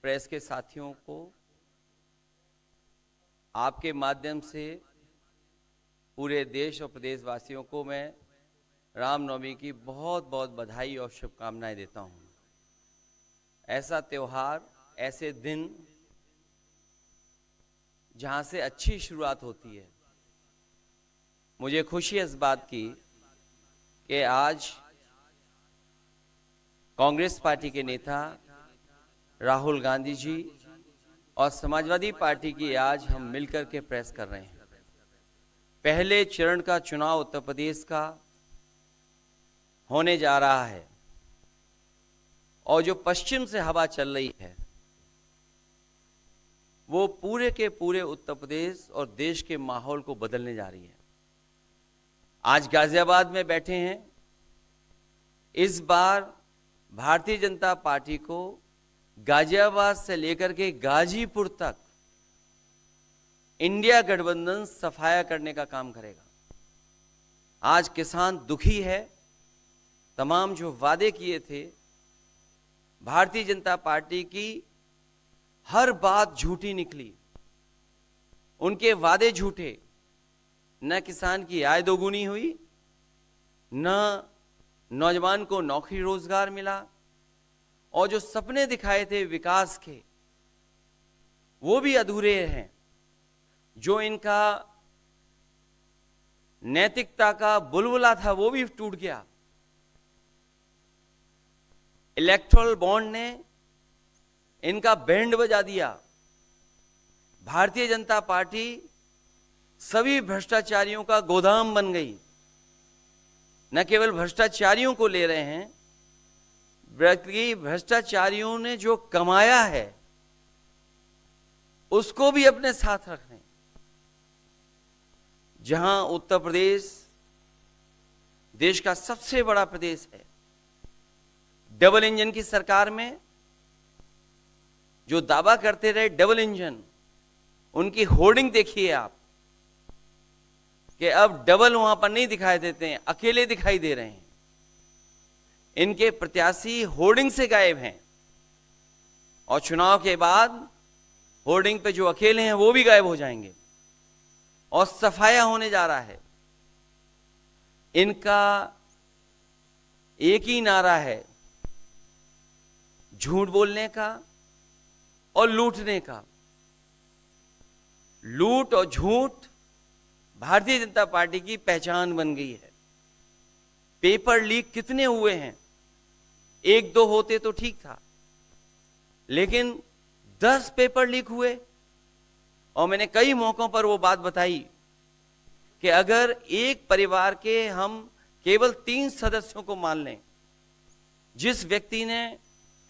Press के साथियों को आपके माध्यम से पूरे देश और प्रदेशवासियों को मैं रामनवमी की बहुत बहुत बधाई और शुभकामनाएं देता हूं। ऐसा त्योहार, ऐसे दिन जहां से अच्छी शुरुआत होती है। मुझे खुशी है इस बात की कि आज कांग्रेस पार्टी के नेता राहुल गांधी जी और समाजवादी पार्टी की आज हम मिलकर के प्रेस कर रहे हैं। पहले चरण का चुनाव उत्तर प्रदेश का होने जा रहा है और जो पश्चिम से हवा चल रही है वो पूरे के पूरे उत्तर प्रदेश और देश के माहौल को बदलने जा रही है। आज गाजियाबाद में बैठे हैं। इस बार भारतीय जनता पार्टी को गाजियाबाद से लेकर के गाजीपुर तक इंडिया गठबंधन सफाया करने का काम करेगा। आज किसान दुखी है। तमाम जो वादे किए थे, भारतीय जनता पार्टी की हर बात झूठी निकली। उनके वादे झूठे। न किसान की आय दोगुनी हुई, न नौजवान को नौकरी रोजगार मिला, और जो सपने दिखाए थे विकास के वो भी अधूरे हैं। जो इनका नैतिकता का बुलबुला था वो भी टूट गया। इलेक्टोरल बॉन्ड ने इनका बैंड बजा दिया। भारतीय जनता पार्टी सभी भ्रष्टाचारियों का गोदाम बन गई। न केवल भ्रष्टाचारियों को ले रहे हैं, बल्कि भ्रष्टाचारियों ने जो कमाया है उसको भी अपने साथ रख रहे हैं। जहां उत्तर प्रदेश देश का सबसे बड़ा प्रदेश है, डबल इंजन की सरकार में जो दावा करते रहे डबल इंजन, उनकी होर्डिंग देखिए आप कि अब डबल वहां पर नहीं दिखाई देते हैं, अकेले दिखाई दे रहे हैं। इनके प्रत्याशी होर्डिंग से गायब हैं और चुनाव के बाद होर्डिंग पे जो अकेले हैं वो भी गायब हो जाएंगे और सफाया होने जा रहा है। इनका एक ही नारा है, झूठ बोलने का और लूटने का। लूट और झूठ भारतीय जनता पार्टी की पहचान बन गई है। पेपर लीक कितने हुए हैं? एक दो होते तो ठीक था, लेकिन 10 पेपर लीक हुए। और मैंने कई मौकों पर वो बात बताई कि अगर एक परिवार के हम केवल 3 सदस्यों को मान लें, जिस व्यक्ति ने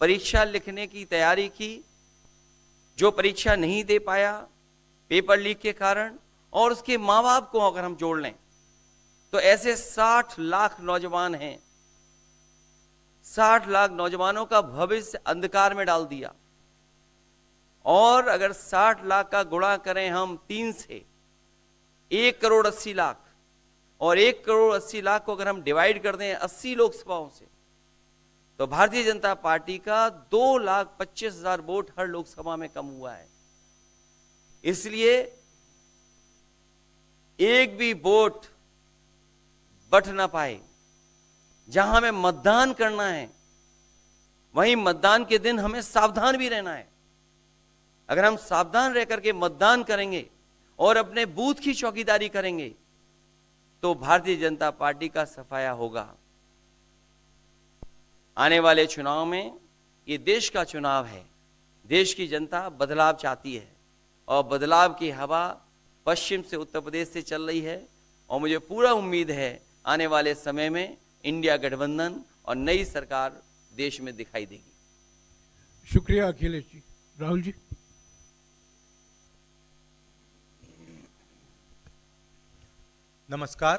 परीक्षा लिखने की तैयारी की, जो परीक्षा नहीं दे पाया पेपर लीक के कारण, और उसके मां बाप को अगर हम जोड़ लें तो ऐसे 60 लाख नौजवान हैं। 60 लाख नौजवानों का भविष्य अंधकार में डाल दिया। और अगर 60 लाख का गुणा करें हम 3 से, 1 करोड़ 80 लाख, और 1 करोड़ 80 लाख को अगर हम डिवाइड कर दें 80 लोकसभाओं से, तो भारतीय जनता पार्टी का 2,25,000 वोट हर लोकसभा में कम हुआ है। इसलिए एक भी वोट बट ना पाए। जहां हमें मतदान करना है वहीं मतदान के दिन हमें सावधान भी रहना है। अगर हम सावधान रह करके मतदान करेंगे और अपने बूथ की चौकीदारी करेंगे तो भारतीय जनता पार्टी का सफाया होगा। आने वाले चुनाव में, ये देश का चुनाव है, देश की जनता बदलाव चाहती है और बदलाव की हवा पश्चिम से उत्तर प्रदेश से चल रही है। और मुझे पूरा उम्मीद है आने वाले समय में इंडिया गठबंधन और नई सरकार देश में दिखाई देगी। शुक्रिया अखिलेश जी। राहुल जी। नमस्कार।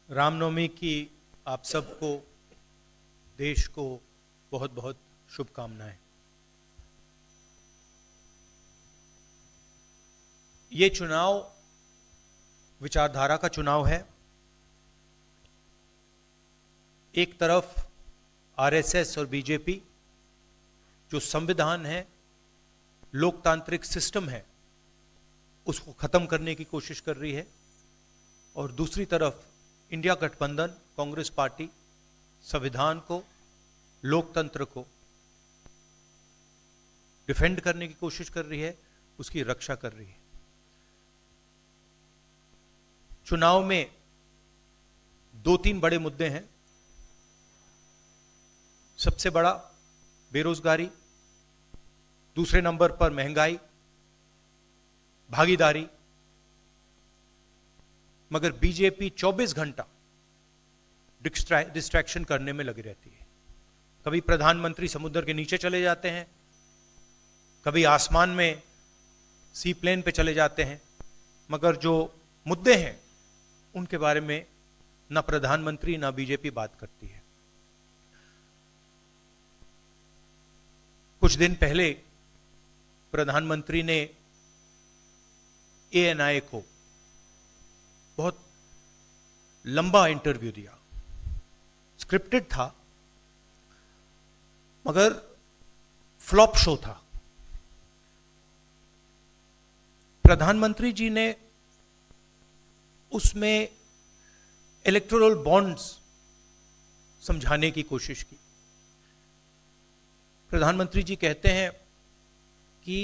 रामनवमी की आप सबको, देश को बहुत बहुत शुभकामनाएं। ये चुनाव विचारधारा का चुनाव है। एक तरफ आरएसएस और बीजेपी जो संविधान है, लोकतांत्रिक सिस्टम है, उसको खत्म करने की कोशिश कर रही है, और दूसरी तरफ इंडिया गठबंधन, कांग्रेस पार्टी संविधान को, लोकतंत्र को डिफेंड करने की कोशिश कर रही है, उसकी रक्षा कर रही है। चुनाव में 2-3 बड़े मुद्दे हैं। सबसे बड़ा बेरोजगारी, दूसरे नंबर पर महंगाई, भागीदारी। मगर बीजेपी 24 घंटा डिस्ट्रैक्शन करने में लगी रहती है। कभी प्रधानमंत्री समुद्र के नीचे चले जाते हैं, कभी आसमान में सी प्लेन पे चले जाते हैं, मगर जो मुद्दे हैं उनके बारे में ना प्रधानमंत्री ना बीजेपी बात करती है। कुछ दिन पहले प्रधानमंत्री ने ANI को बहुत लंबा इंटरव्यू दिया, स्क्रिप्टेड था मगर फ्लॉप शो था। प्रधानमंत्री जी ने उसमें इलेक्टोरल बॉन्ड्स समझाने की कोशिश की। प्रधानमंत्री जी कहते हैं कि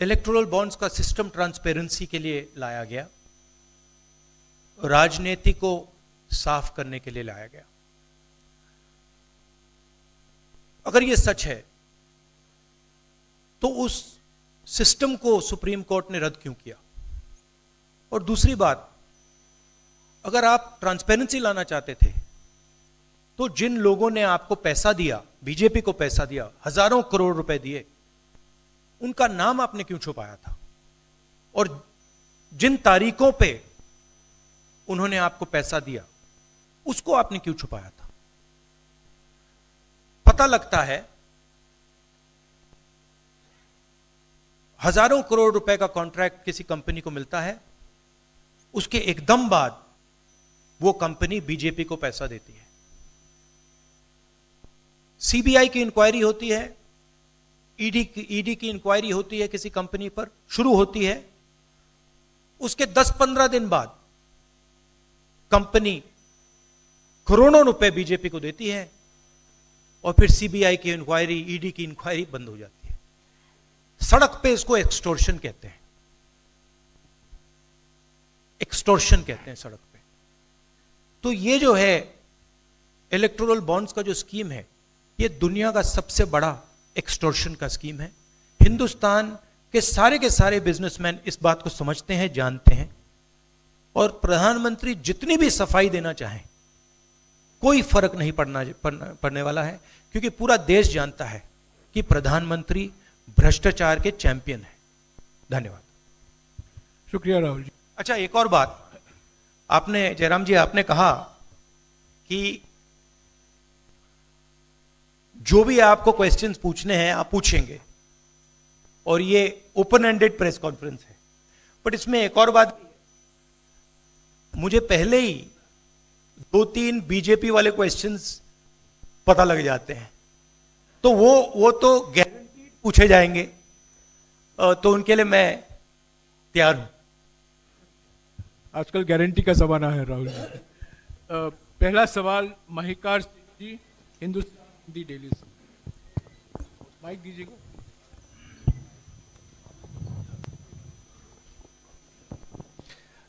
इलेक्टोरल बॉन्ड्स का सिस्टम ट्रांसपेरेंसी के लिए लाया गया, राजनीति को साफ करने के लिए लाया गया। अगर यह सच है तो उस सिस्टम को सुप्रीम कोर्ट ने रद्द क्यों किया? और दूसरी बात, अगर आप ट्रांसपेरेंसी लाना चाहते थे तो जिन लोगों ने आपको पैसा दिया, बीजेपी को पैसा दिया, हजारों करोड़ रुपए दिए, उनका नाम आपने क्यों छुपाया था? और जिन तारीखों पे उन्होंने आपको पैसा दिया उसको आपने क्यों छुपाया था? पता लगता है हजारों करोड़ रुपए का कॉन्ट्रैक्ट किसी कंपनी को मिलता है, उसके एकदम बाद वो कंपनी बीजेपी को पैसा देती है। सीबीआई की इंक्वायरी होती है, ईडी की इंक्वायरी होती है, किसी कंपनी पर शुरू होती है, उसके 10-15 दिन बाद कंपनी करोड़ों रुपए बीजेपी को देती है और फिर सीबीआई की इंक्वायरी, ईडी की इंक्वायरी बंद हो जाती है। सड़क पे इसको एक्सटॉर्शन कहते हैं, एक्सटॉर्शन कहते हैं सड़क पे। तो ये जो है इलेक्टोरल बॉन्ड्स का जो स्कीम है, ये दुनिया का सबसे बड़ा एक्सटॉर्शन का स्कीम है। हिंदुस्तान के सारे बिजनेसमैन इस बात को समझते हैं, जानते हैं, और प्रधानमंत्री जितनी भी सफाई देना चाहें कोई फर्क नहीं पड़ने वाला है, क्योंकि पूरा देश जानता है कि प्रधानमंत्री भ्रष्टाचार के चैंपियन है। धन्यवाद। शुक्रिया राहुल जी। अच्छा, एक और बात, आपने जयराम जी आपने कहा कि जो भी आपको क्वेश्चंस पूछने हैं आप पूछेंगे, और ये ओपन एंडेड प्रेस कॉन्फ्रेंस है। बट इसमें एक और बात, मुझे पहले ही 2-3 बीजेपी वाले क्वेश्चंस पता लग जाते हैं, तो वो तो गारंटीड पूछे जाएंगे, तो उनके लिए मैं तैयार हूं। आजकल गारंटी का जमाना है राहुल जी। पहला सवाल महिकार सिंह जी, हिंदुस्तान हिंदी डेली से। माइक दीजिएगा।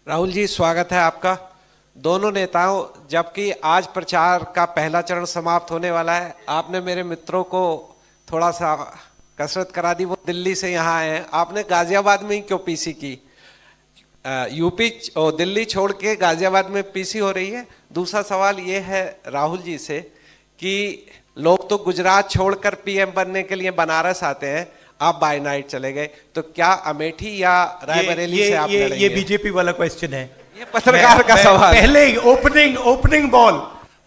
राहुल जी, स्वागत है आपका। दोनों नेताओं, जबकि आज प्रचार का पहला चरण समाप्त होने वाला है, आपने मेरे मित्रों को थोड़ा सा कसरत करा दी। वो दिल्ली से यहाँ आए हैं, आपने गाजियाबाद में ही क्यों पीसी की? यूपी और दिल्ली छोड़ के गाजियाबाद में पीसी हो रही है। दूसरा सवाल ये है राहुल जी से कि लोग तो गुजरात छोड़कर पीएम बनने के लिए बनारस आते हैं, आप बाय नाइट चले गए, तो क्या अमेठी या रायबरेली से आप लड़ेंगे? ये बीजेपी वाला क्वेश्चन है, ये पत्रकार का सवाल। पहले ही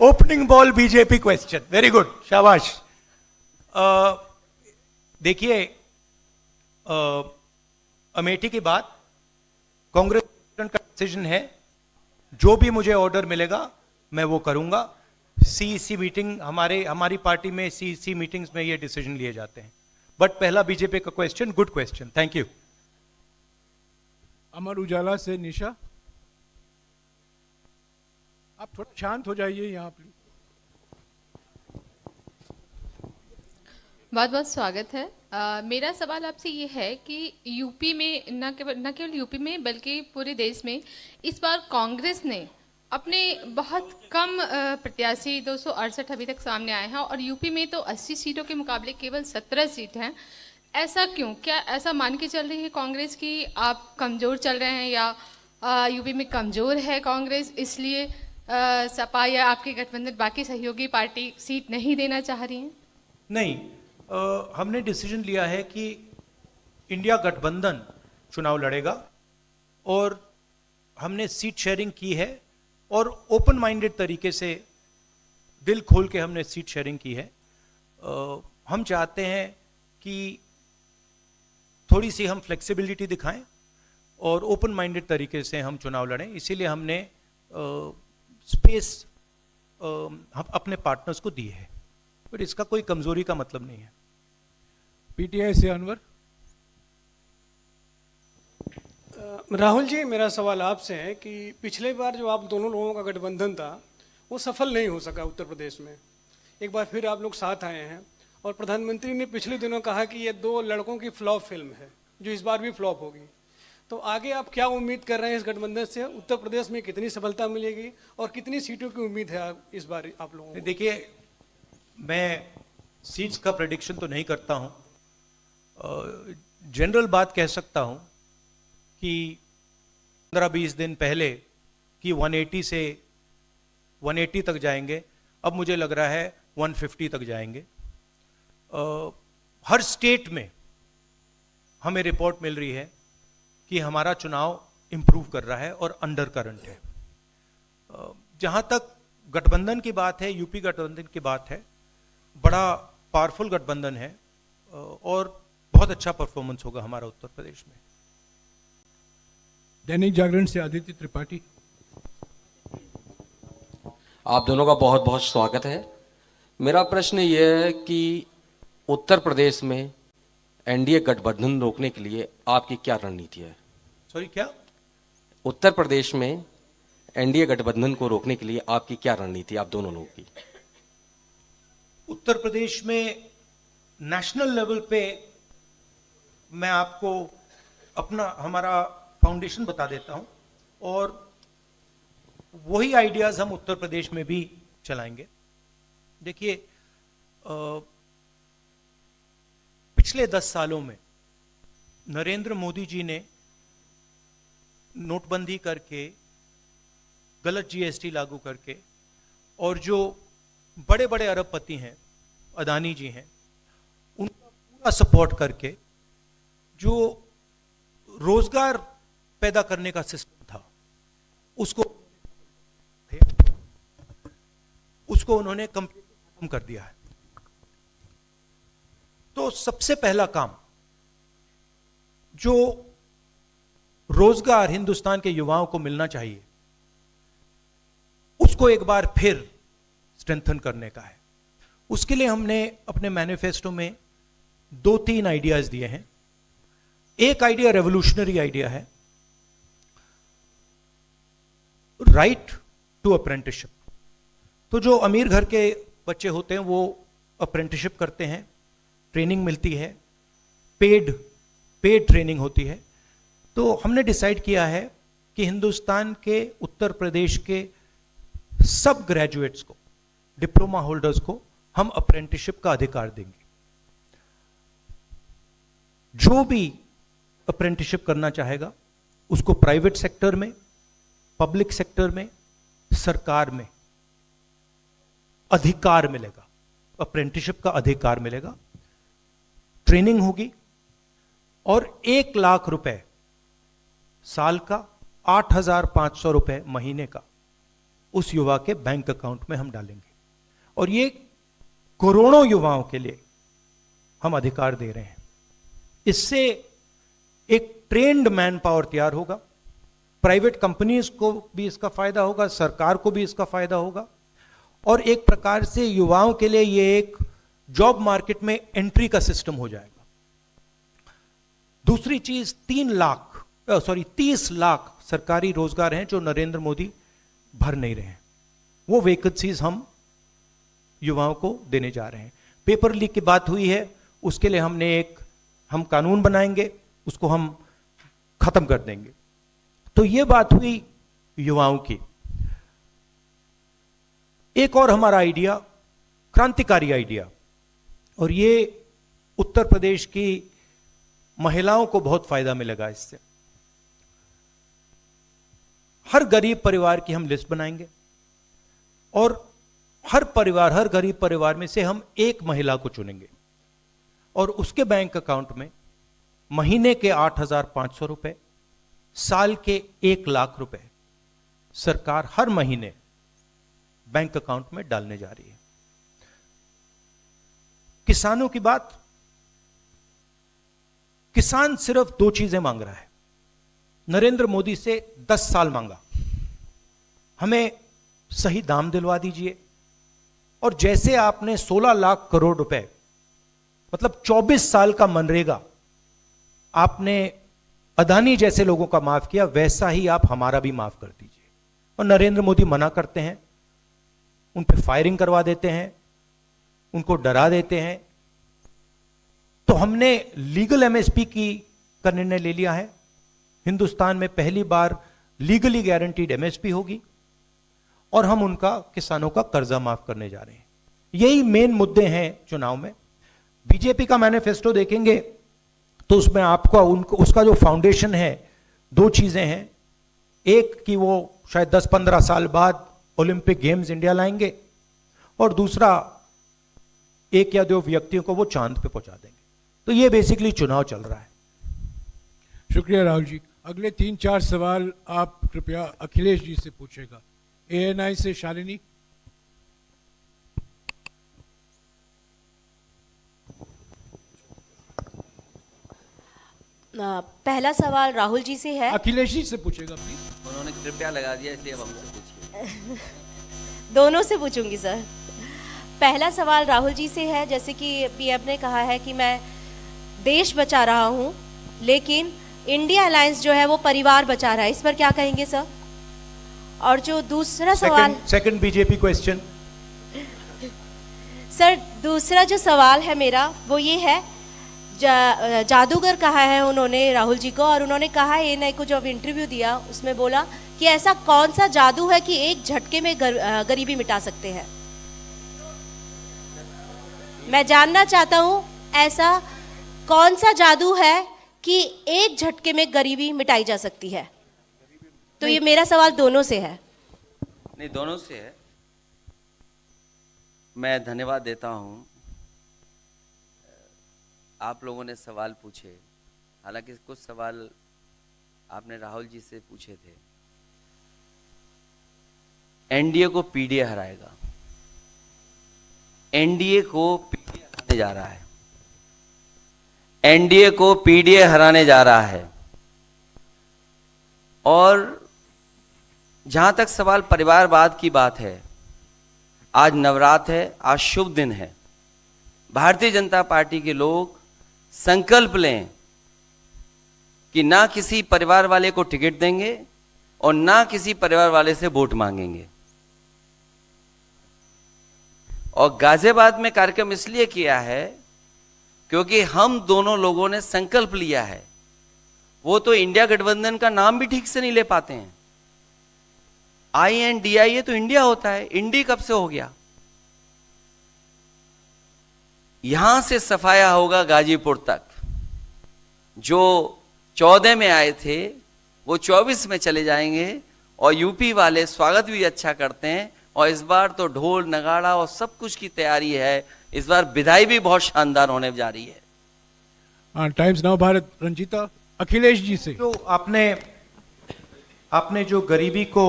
opening ball BJP question. Very good, शाबाश। देखिए, अमेठी की बात कांग्रेस का डिसीजन है, जो भी मुझे ऑर्डर मिलेगा मैं वो करूंगा। सीईसी मीटिंग हमारी पार्टी में सीईसी मीटिंग्स में ये डिसीजन लिए जाते हैं। बट पहला बीजेपी का question, good question, thank you. Amar Ujala से निशा, आप थोड़ा शांत हो जाइए यहाँ प्लीज। बहुत बहुत स्वागत है। मेरा सवाल आपसे ये है कि यूपी में न केवल यूपी में बल्कि पूरे देश में इस बार कांग्रेस ने अपने बहुत कम प्रत्याशी 268 अभी तक सामने आए हैं और यूपी में तो 80 सीटों के मुकाबले केवल 17 सीट हैं। ऐसा क्यों? क्या ऐसा मान के चल रही है कांग्रेस कि आप कमज़ोर चल रहे हैं या यूपी में कमज़ोर है कांग्रेस, इसलिए सपा या आपके गठबंधन बाकी सहयोगी पार्टी सीट नहीं देना चाह रही हैं? नहीं, हमने डिसीजन लिया है कि इंडिया गठबंधन चुनाव लड़ेगा और हमने सीट शेयरिंग की है और ओपन माइंडेड तरीके से दिल खोल के हमने सीट शेयरिंग की है। हम चाहते हैं कि थोड़ी सी हम फ्लेक्सिबिलिटी दिखाएं और ओपन माइंडेड तरीके से हम चुनाव लड़ें, इसीलिए हमने स्पेस अपने पार्टनर्स को दी है, पर इसका कोई कमजोरी का मतलब नहीं है। पीटीआई से अनवर। राहुल जी, मेरा सवाल आपसे है कि पिछले बार जो आप दोनों लोगों का गठबंधन था वो सफल नहीं हो सका उत्तर प्रदेश में। एक बार फिर आप लोग साथ आए हैं और प्रधानमंत्री ने पिछले दिनों कहा कि ये दो लड़कों की फ्लॉप फिल्म है जो इस बार भी फ्लॉप होगी। तो आगे आप क्या उम्मीद कर रहे हैं इस गठबंधन से? उत्तर प्रदेश में कितनी सफलता मिलेगी और कितनी सीटों की उम्मीद है इस बार आप लोगों को? देखिए, मैं सीट्स का प्रेडिक्शन तो नहीं करता हूँ, जनरल बात कह सकता हूँ कि 15-20 दिन पहले कि 180 से 180 तक जाएंगे, अब मुझे लग रहा है 150 तक जाएंगे। हर स्टेट में हमें रिपोर्ट मिल रही है कि हमारा चुनाव इंप्रूव कर रहा है और अंडर करंट है। जहां तक गठबंधन की बात है, यूपी गठबंधन की बात है, बड़ा पावरफुल गठबंधन है और बहुत अच्छा परफॉर्मेंस होगा हमारा उत्तर प्रदेश में। दैनिक जागरण से आदित्य त्रिपाठी। आप दोनों का बहुत बहुत स्वागत है। मेरा प्रश्न ये है कि उत्तर प्रदेश में एनडीए गठबंधन रोकने के लिए आपकी क्या रणनीति है? सॉरी, क्या? उत्तर प्रदेश में एनडीए गठबंधन को रोकने के लिए आपकी क्या रणनीति है, आप दोनों लोगों की? उत्तर प्रदेश में नेशनल लेवल पे मैं आपको हमारा फाउंडेशन बता देता हूं और वही आइडियाज हम उत्तर प्रदेश में भी चलाएंगे। देखिए, पिछले 10 सालों में नरेंद्र मोदी जी ने नोटबंदी करके, गलत जीएसटी लागू करके और जो बड़े बड़े अरबपति हैं, अदानी जी हैं, उनका पूरा सपोर्ट करके जो रोजगार पैदा करने का सिस्टम था उसको उन्होंने कंप्लीटली खत्म कर दिया है। तो सबसे पहला काम जो रोजगार हिंदुस्तान के युवाओं को मिलना चाहिए उसको एक बार फिर स्ट्रेंथन करने का है। उसके लिए हमने अपने मैनिफेस्टो में 2-3 आइडियाज दिए हैं। एक आइडिया रेवोल्यूशनरी आइडिया है, राइट टू अप्रेंटिसशिप। तो जो अमीर घर के बच्चे होते हैं वो अप्रेंटिसशिप करते हैं, ट्रेनिंग मिलती है, पेड ट्रेनिंग होती है। तो हमने डिसाइड किया है कि हिंदुस्तान के उत्तर प्रदेश के सब ग्रेजुएट्स को, डिप्लोमा होल्डर्स को हम अप्रेंटिसशिप का अधिकार देंगे। जो भी अप्रेंटिसशिप करना चाहेगा उसको प्राइवेट सेक्टर में, पब्लिक सेक्टर में, सरकार में अधिकार मिलेगा, अप्रेंटिसशिप का अधिकार मिलेगा, ट्रेनिंग होगी और 1 लाख रुपए साल का, 8,500 रुपए महीने का उस युवा के बैंक अकाउंट में हम डालेंगे। और ये करोड़ों युवाओं के लिए हम अधिकार दे रहे हैं। इससे एक ट्रेन्ड मैन पावर तैयार होगा, प्राइवेट कंपनीज को भी इसका फायदा होगा, सरकार को भी इसका फायदा होगा और एक प्रकार से युवाओं के लिए ये एक जॉब मार्केट में एंट्री का सिस्टम हो जाएगा। दूसरी चीज 30 लाख सरकारी रोजगार हैं जो नरेंद्र मोदी भर नहीं रहे हैं, वो वैकेंसीज हम युवाओं को देने जा रहे हैं। पेपर लीक की बात हुई है, उसके लिए हम कानून बनाएंगे, उसको हम खत्म कर देंगे। तो ये बात हुई युवाओं की। एक और हमारा आइडिया, क्रांतिकारी आइडिया, और ये उत्तर प्रदेश की महिलाओं को बहुत फायदा मिलेगा इससे। हर गरीब परिवार की हम लिस्ट बनाएंगे और हर गरीब परिवार में से हम एक महिला को चुनेंगे और उसके बैंक अकाउंट में महीने के 8,500 रुपए, साल के 1 लाख रुपए सरकार हर महीने बैंक अकाउंट में डालने जा रही है। किसानों की बात, किसान सिर्फ 2 चीजें मांग रहा है। नरेंद्र मोदी से 10 साल मांगा, हमें सही दाम दिलवा दीजिए, और जैसे आपने 16 लाख करोड़ रुपए, मतलब 24 साल का मनरेगा आपने अदानी जैसे लोगों का माफ किया, वैसा ही आप हमारा भी माफ कर दीजिए। और नरेंद्र मोदी मना करते हैं, उन पे फायरिंग करवा देते हैं, उनको डरा देते हैं। तो हमने लीगल एमएसपी का निर्णय ले लिया है। हिंदुस्तान में पहली बार लीगली गारंटीड एमएसपी होगी और हम उनका, किसानों का कर्जा माफ करने जा रहे हैं। यही मेन मुद्दे हैं चुनाव में। बीजेपी का मैनिफेस्टो देखेंगे तो उसमें आपका उसका जो फाउंडेशन है, 2 चीजें हैं। एक कि वो शायद 10-15 साल बाद ओलंपिक गेम्स इंडिया लाएंगे, और दूसरा 1 या 2 व्यक्तियों को वो चांद पे पहुंचा देंगे। तो ये बेसिकली चुनाव चल रहा है। शुक्रिया राहुल जी। अगले 3-4 सवाल आप कृपया अखिलेश जी से पूछेगा। ANI से शालिनी। पहला सवाल राहुल जी से है। अखिलेश जी से पूछेगा प्लीज। उन्होंने कृपया लगा दिया, इसलिए अब हमसे पूछिए। दोनों से पूछूंगी सर। पहला सवाल राहुल जी से है, जैसे कि पीएम ने कहा है कि मैं देश बचा रहा हूं, लेकिन इंडिया अलायंस जो है वो परिवार बचा रहा है, इस पर क्या कहेंगे सर? और जो दूसरा सवाल, सेकंड बीजेपी क्वेश्चन। सर दूसरा जो सवाल है मेरा वो ये है, जादूगर कहा है उन्होंने राहुल जी को, और उन्होंने कहा है ANI को जब इंटरव्यू दिया उसमें बोला कि ऐसा कौन सा जादू है कि एक झटके में गरीबी मिटा सकते हैं। मैं जानना चाहता हूं ऐसा कौन सा जादू है कि एक झटके में गरीबी मिटाई जा सकती है। तो ये मेरा सवाल दोनों से है। नहीं, दोनों से है। मैं धन्यवाद देता हूं, आप लोगों ने सवाल पूछे। हालांकि कुछ सवाल आपने राहुल जी से पूछे थे। एनडीए को पीडीए हराएगा, एनडीए को पीडीए हराने जा रहा है, एनडीए को पीडीए हराने जा रहा है। और जहां तक सवाल परिवारवाद की बात है, आज नवरात्र है, आज शुभ दिन है। भारतीय जनता पार्टी के लोग संकल्प लें कि ना किसी परिवार वाले को टिकट देंगे और ना किसी परिवार वाले से वोट मांगेंगे। और गाजियाबाद में कार्यक्रम इसलिए किया है क्योंकि हम दोनों लोगों ने संकल्प लिया है। वो तो इंडिया गठबंधन का नाम भी ठीक से नहीं ले पाते हैं। INDI ये तो इंडिया होता है, इंडी कब से हो गया? यहां से सफाया होगा गाजीपुर तक। जो 14 में आए थे वो 24 में चले जाएंगे, और यूपी वाले स्वागत भी अच्छा करते हैं। और इस बार तो ढोल नगाड़ा और सब कुछ की तैयारी है। इस बार विदाई भी बहुत शानदार होने जा रही है। हाँ, टाइम्स नाउ भारत। रंजीता, अखिलेश जी से। जो आपने जो गरीबी को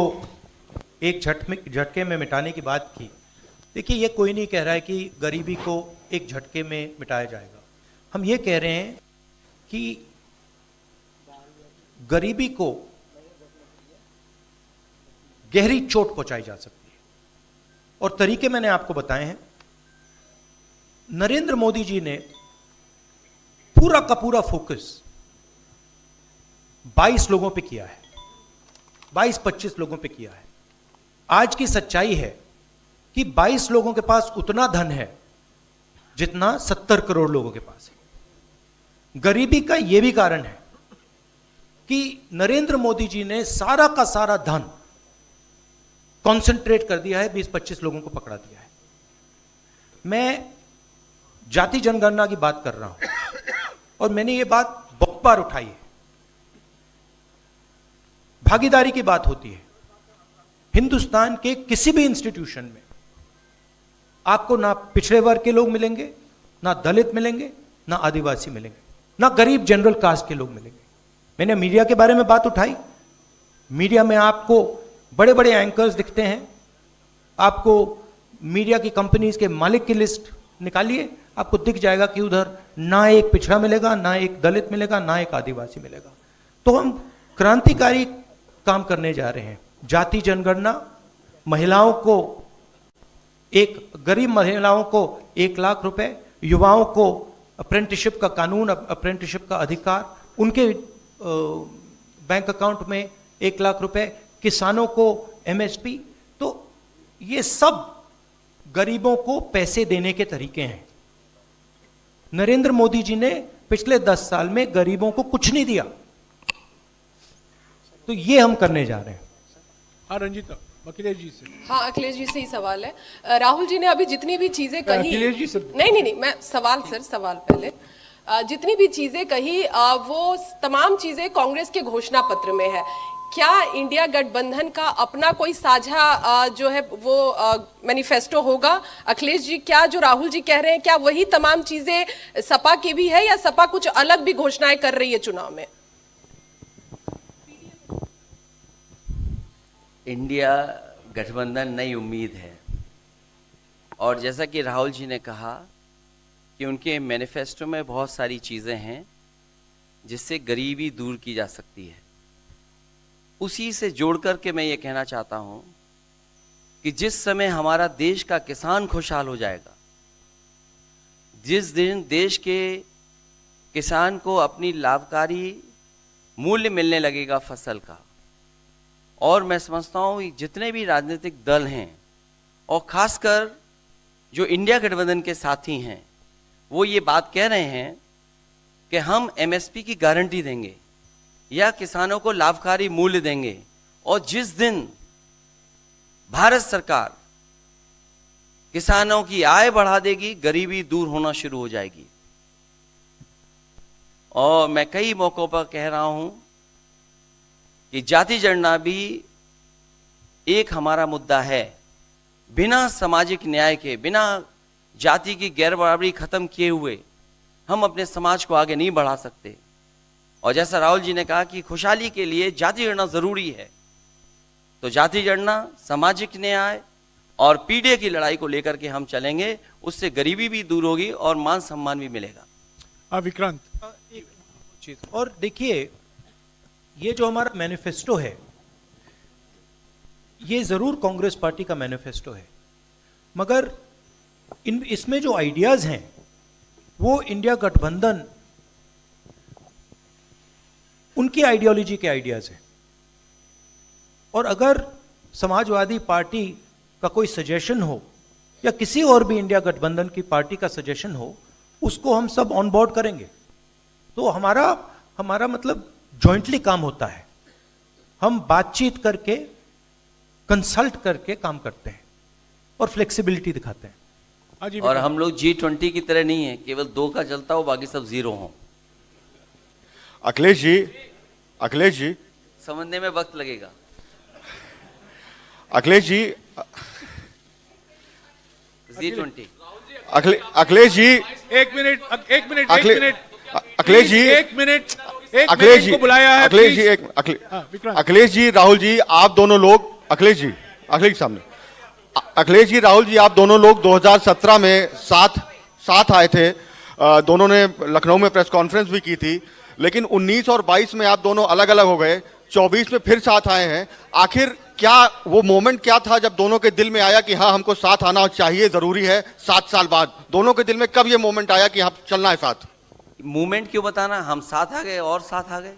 एक झटके में मिटाने की बात की, देखिए ये कोई नहीं कह रहा है कि गरीबी को एक झटके में मिटाया जाएगा। हम ये कह रहे हैं कि गरीबी को गहरी चोट पहुंचाई जा सकती है। और तरीके मैंने आपको बताए हैं। नरेंद्र मोदी जी ने पूरा का पूरा फोकस 22 लोगों पे किया है, 22-25 लोगों पे किया है। आज की सच्चाई है कि 22 लोगों के पास उतना धन है जितना 70 करोड़ लोगों के पास है। गरीबी का यह भी कारण है कि नरेंद्र मोदी जी ने सारा का सारा धन कॉन्सेंट्रेट कर दिया है, 20-25 लोगों को पकड़ा दिया है। मैं जाति जनगणना की बात कर रहा हूं और मैंने ये बात बहुत बार उठाई है। भागीदारी की बात होती है। हिंदुस्तान के किसी भी इंस्टीट्यूशन में आपको ना पिछड़े वर्ग के लोग मिलेंगे, ना दलित मिलेंगे, ना आदिवासी मिलेंगे, ना गरीब जनरल कास्ट के लोग मिलेंगे। मैंने मीडिया के बारे में बात उठाई। मीडिया में आपको बड़े बड़े एंकर्स दिखते हैं। आपको मीडिया की कंपनीज के मालिक की लिस्ट निकालिए, आपको दिख जाएगा कि उधर ना एक पिछड़ा मिलेगा, ना एक दलित मिलेगा, ना एक आदिवासी मिलेगा। तो हम क्रांतिकारी काम करने जा रहे हैं। जाति जनगणना, महिलाओं को गरीब महिलाओं को 1 लाख रुपए, युवाओं को अप्रेंटिसशिप का कानून, अप्रेंटिसशिप का अधिकार, उनके बैंक अकाउंट में 1 लाख रुपए, किसानों को एमएसपी। तो ये सब गरीबों को पैसे देने के तरीके हैं। नरेंद्र मोदी जी ने पिछले 10 साल में गरीबों को कुछ नहीं दिया। तो ये हम करने जा रहे हैं। हाँ रंजीता, अखिलेश जी से। हाँ, अखिलेश जी से ही सवाल है। राहुल जी ने अभी जितनी भी चीजें कही, अखिलेश जी से नहीं, मैं सवाल पहले जितनी भी चीजें कही वो तमाम चीजें कांग्रेस के घोषणा पत्र में है। क्या इंडिया गठबंधन का अपना कोई साझा जो है वो मैनिफेस्टो होगा? अखिलेश जी, क्या जो राहुल जी कह रहे हैं क्या वही तमाम चीजें सपा की भी है या सपा कुछ अलग भी घोषणाएं कर रही है चुनाव में? इंडिया गठबंधन नई उम्मीद है और जैसा कि राहुल जी ने कहा कि उनके मैनिफेस्टो में बहुत सारी चीज़ें हैं जिससे गरीबी दूर की जा सकती है। उसी से जोड़ कर के मैं ये कहना चाहता हूँ कि जिस समय हमारा देश का किसान खुशहाल हो जाएगा, जिस दिन देश के किसान को अपनी लाभकारी मूल्य मिलने लगेगा फसल का, और मैं समझता हूँ जितने भी राजनीतिक दल हैं और खासकर जो इंडिया गठबंधन के साथी हैं वो ये बात कह रहे हैं कि हम एमएसपी की गारंटी देंगे या किसानों को लाभकारी मूल्य देंगे, और जिस दिन भारत सरकार किसानों की आय बढ़ा देगी, गरीबी दूर होना शुरू हो जाएगी। और मैं कई मौकों पर कह रहा हूं कि जाति जनगणना भी एक हमारा मुद्दा है। बिना सामाजिक न्याय के, बिना जाति की गैर बराबरी खत्म किए हुए हम अपने समाज को आगे नहीं बढ़ा सकते। और जैसा राहुल जी ने कहा कि खुशहाली के लिए जाति जनगणना जरूरी है, तो जाति जनगणना, सामाजिक न्याय और पीढ़ी की लड़ाई को लेकर के हम चलेंगे। उससे गरीबी भी दूर होगी और मान सम्मान भी मिलेगा। हाँ विक्रांत, एक चीज और देखिए, ये जो हमारा मैनिफेस्टो है ये जरूर कांग्रेस पार्टी का मैनिफेस्टो है, मगर इसमें जो आइडियाज हैं वो इंडिया गठबंधन उनकी आइडियोलॉजी के आइडियाज हैं। और अगर समाजवादी पार्टी का कोई सजेशन हो या किसी और भी इंडिया गठबंधन की पार्टी का सजेशन हो, उसको हम सब ऑन बोर्ड करेंगे। तो हमारा मतलब जॉइंटली काम होता है। हम बातचीत करके, कंसल्ट करके काम करते हैं और फ्लेक्सिबिलिटी दिखाते हैं। और हम लोग G20 की तरह नहीं है, केवल 2 का चलता हो, बाकी सब 0 हो। अखिलेश जी समझने में वक्त लगेगा। अखिलेश जी G20। अखिलेश जी एक मिनट अखिलेश जी को बुलाया है। अखिलेश जी अखिलेश जी, राहुल जी, आप दोनों लोग, अखिलेश जी सामने, अखिलेश जी, राहुल जी, आप दोनों लोग 2017 में साथ आए थे। दोनों ने लखनऊ में प्रेस कॉन्फ्रेंस भी की थी, लेकिन 19 और 22 में आप दोनों अलग अलग हो गए। 24 में फिर साथ आए हैं। आखिर क्या वो मोमेंट क्या था जब दोनों के दिल में आया कि हाँ हमको साथ आना चाहिए, जरूरी है 7 साल बाद? दोनों के दिल में कब ये मोमेंट आया कि हाँ चलना है साथ? मूवमेंट क्यों बताना, हम साथ आ गए और साथ आ गए,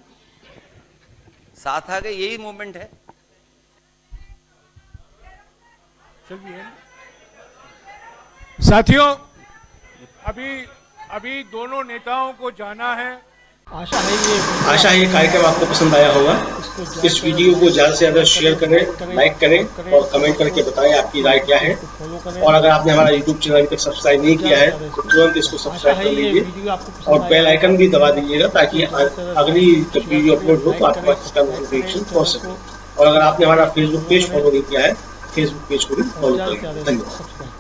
साथ आ गए, यही मूवमेंट है। साथियों, अभी दोनों नेताओं को जाना है। आशा है ये कार्यक्रम आपको पसंद आया होगा। इस वीडियो को ज़्यादा से ज़्यादा शेयर करें, लाइक करें और कमेंट करके बताएं आपकी राय क्या है। और अगर आपने हमारा यूट्यूब चैनल अभी तक सब्सक्राइब नहीं किया है तो तुरंत इसको सब्सक्राइब कर लीजिए और बेल आइकन भी दबा दीजिएगा ताकि अगली जब वीडियो अपलोड हो तो आपके पास इसका नोटिफिकेशन पहुंच सके। और अगर आपने हमारा फेसबुक पेज फॉलो नहीं किया है, फेसबुक पेज को भी फॉलो करें। धन्यवाद।